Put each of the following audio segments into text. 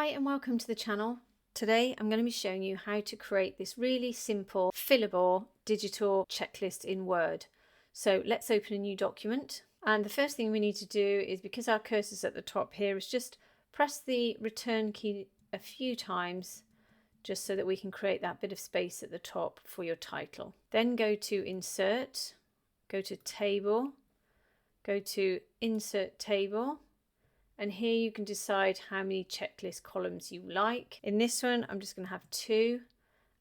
Hi and welcome to the channel. Today I'm going to be showing you how to create this really simple fillable digital checklist in Word. So let's open a new document, and the first thing we need to do is, because our cursor's at the top here, is just press the return key a few times just so that we can create that bit of space at the top for your title. Then go to Insert, go to Table, go to Insert Table, and here you can decide how many checklist columns you like. In this one, I'm just going to have 2,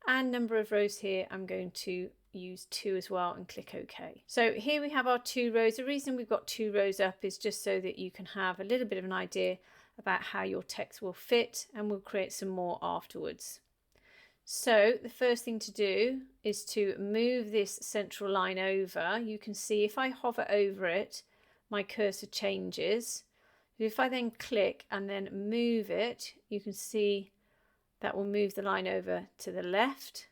and number of rows here, I'm going to use 2 as well, and click OK. So here we have our 2 rows. The reason we've got 2 rows up is just so that you can have a little bit of an idea about how your text will fit, and we'll create some more afterwards. So the first thing to do is to move this central line over. You can see if I hover over it, my cursor changes. If I then click and then move it, you can see that will move the line over to the left,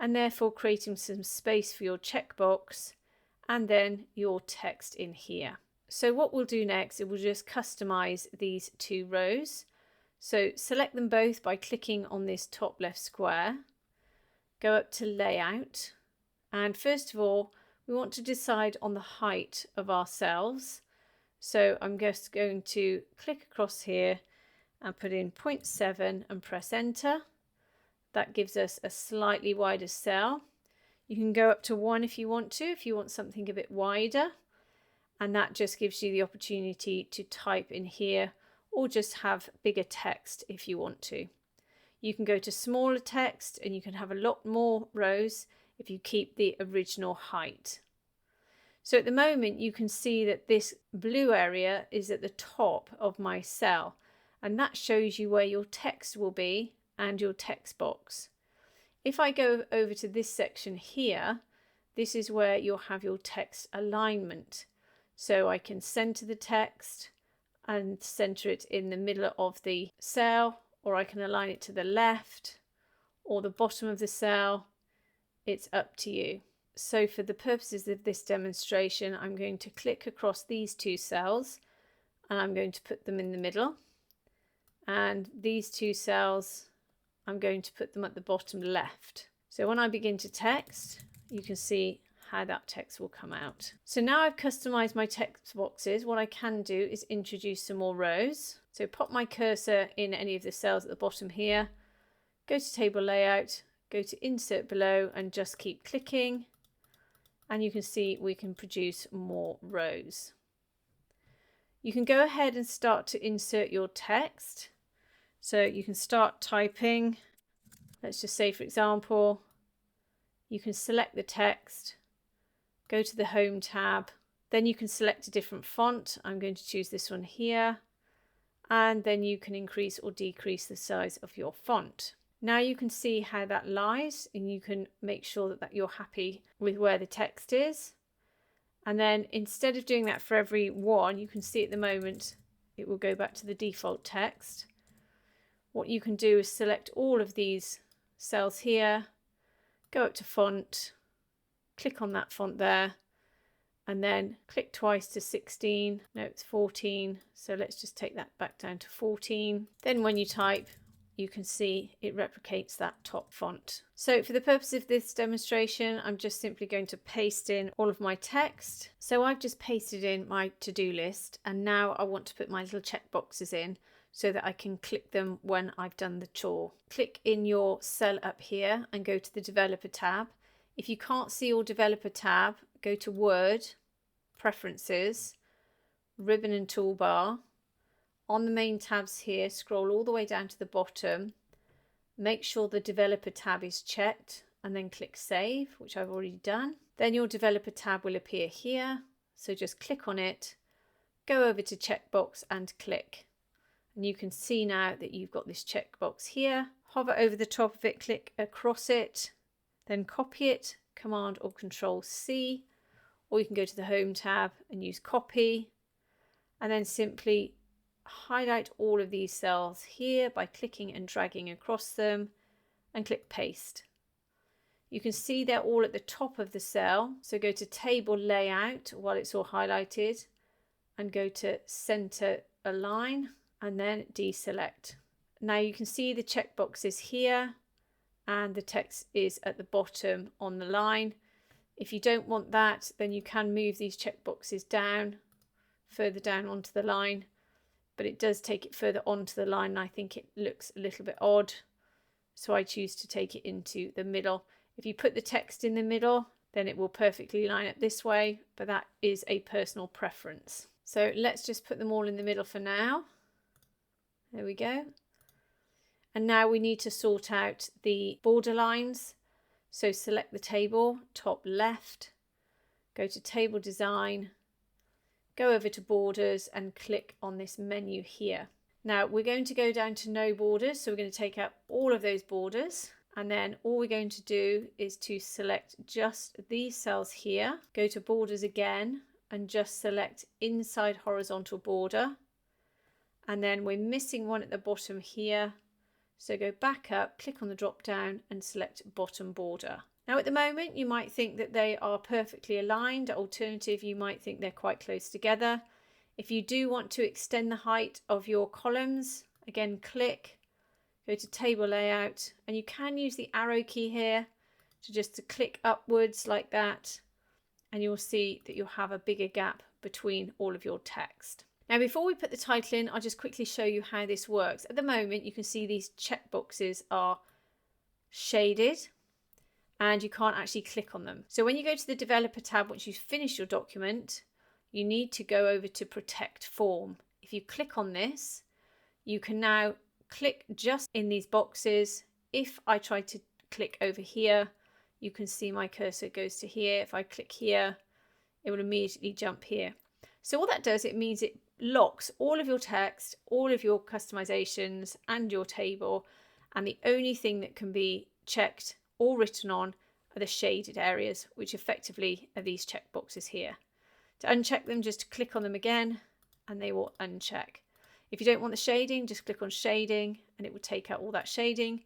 and therefore creating some space for your checkbox and then your text in here. So what we'll do next is we'll just customize these 2 rows. So select them both by clicking on this top left square, go up to Layout, and first of all we want to decide on the height of our cells. So I'm just going to click across here and put in 0.7 and press enter. That gives us a slightly wider cell. You can go up to 1 if you want to, if you want something a bit wider, and that just gives you the opportunity to type in here or just have bigger text if you want to. You can go to smaller text and you can have a lot more rows if you keep the original height. So at the moment you can see that this blue area is at the top of my cell, and that shows you where your text will be and your text box. If I go over to this section here, this is where you'll have your text alignment. So I can center the text and center it in the middle of the cell, or I can align it to the left or the bottom of the cell. It's up to you. So for the purposes of this demonstration, I'm going to click across these 2 cells and I'm going to put them in the middle. And these 2 cells, I'm going to put them at the bottom left. So when I begin to text, you can see how that text will come out. So now I've customized my text boxes, what I can do is introduce some more rows. So pop my cursor in any of the cells at the bottom here, go to Table Layout, go to Insert Below, and just keep clicking. And you can see we can produce more rows. You can go ahead and start to insert your text. So you can start typing. Let's just say, for example, you can select the text, go to the Home tab, then you can select a different font. I'm going to choose this one here, and then you can increase or decrease the size of your font. Now you can see how that lies, and you can make sure that you're happy with where the text is. And then instead of doing that for every one, you can see at the moment it will go back to the default text. What you can do is select all of these cells here, go up to font, click on that font there, and then click twice to 16. No, it's 14. So let's just take that back down to 14. Then when you type, you can see it replicates that top font. So for the purpose of this demonstration, I'm just simply going to paste in all of my text. So I've just pasted in my to-do list, and now I want to put my little checkboxes in so that I can click them when I've done the chore. Click in your cell up here and go to the Developer tab. If you can't see your Developer tab, go to Word, Preferences, Ribbon and Toolbar. On the main tabs here, scroll all the way down to the bottom. Make sure the Developer tab is checked, and then click Save, which I've already done. Then your Developer tab will appear here. So just click on it, go over to Checkbox and click. And you can see now that you've got this checkbox here. Hover over the top of it, click across it, then copy it, Command or Control C, or you can go to the Home tab and use Copy, and then simply highlight all of these cells here by clicking and dragging across them, and click Paste. You can see they're all at the top of the cell, so go to Table Layout while it's all highlighted and go to Center Align, and then deselect Now you can see the checkboxes here and the text is at the bottom on the line. If you don't want that, then you can move these checkboxes down, further down onto the line, but it does take it further onto the line and I think it looks a little bit odd. So I choose to take it into the middle. If you put the text in the middle, then it will perfectly line up this way, but that is a personal preference. So let's just put them all in the middle for now. There we go. And now we need to sort out the border lines. So select the table, top left, go to table design, go over to borders and click on this menu here. Now we're going to go down to no borders, so we're going to take out all of those borders, and then all we're going to do is to select just these cells here, go to borders again and just select inside horizontal border, and then we're missing one at the bottom here, so go back up, click on the drop down and select bottom border. Now at the moment you might think that they are perfectly aligned, alternative you might think they're quite close together. If you do want to extend the height of your columns, again click, go to table layout, and you can use the arrow key here to click upwards like that, and you'll see that you'll have a bigger gap between all of your text. Now before we put the title in, I'll just quickly show you how this works. At the moment you can see these checkboxes are shaded and you can't actually click on them. So when you go to the developer tab, once you've finished your document, you need to go over to protect form. If you click on this, you can now click just in these boxes. If I try to click over here, you can see my cursor goes to here. If I click here, it will immediately jump here. So what that does, it means it locks all of your text, all of your customizations and your table, and the only thing that can be checked or written on are the shaded areas, which effectively are these checkboxes here. To uncheck them, just click on them again and they will uncheck. If you don't want the shading, just click on shading and it will take out all that shading,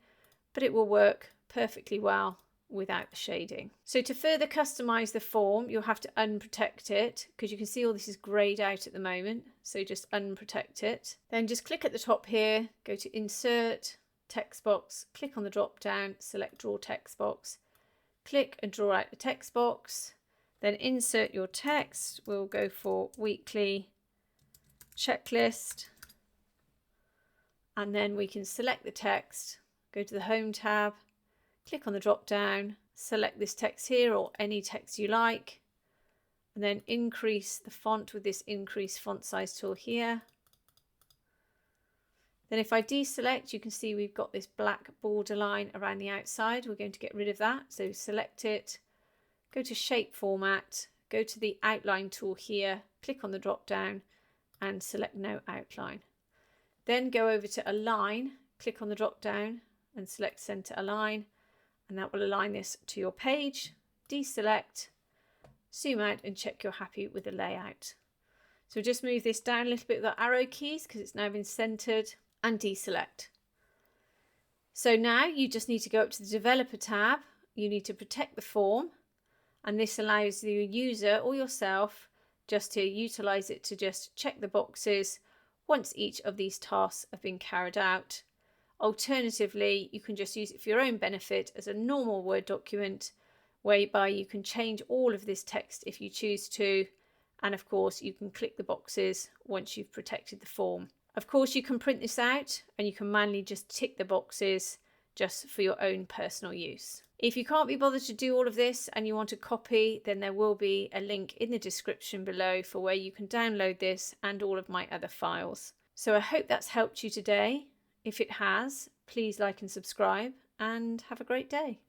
but it will work perfectly well without the shading. So to further customize the form, you'll have to unprotect it, because you can see all this is grayed out at the moment. So just unprotect it. Then just click at the top here, go to insert, text box, click on the drop down, select draw text box, click and draw out the text box. Then insert your text. We'll go for weekly checklist. And then we can select the text, go to the home tab, click on the drop down, select this text here or any text you like, and then increase the font with this increase font size tool here. Then if I deselect, you can see we've got this black border line around the outside. We're going to get rid of that. So select it, go to shape format, go to the outline tool here, click on the drop down and select no outline. Then go over to align, click on the drop down and select center align, and that will align this to your page. Deselect, zoom out and check you're happy with the layout. So just move this down a little bit with the arrow keys because it's now been centered, and deselect. So now you just need to go up to the developer tab. You need to protect the form, and this allows the user or yourself just to utilize it to just check the boxes once each of these tasks have been carried out. Alternatively, you can just use it for your own benefit as a normal Word document, whereby you can change all of this text if you choose to, and of course you can click the boxes once you've protected the form. Of course you can print this out and you can manually just tick the boxes just for your own personal use. If you can't be bothered to do all of this and you want a copy, then there will be a link in the description below for where you can download this and all of my other files. So I hope that's helped you today. If it has, please like and subscribe and have a great day.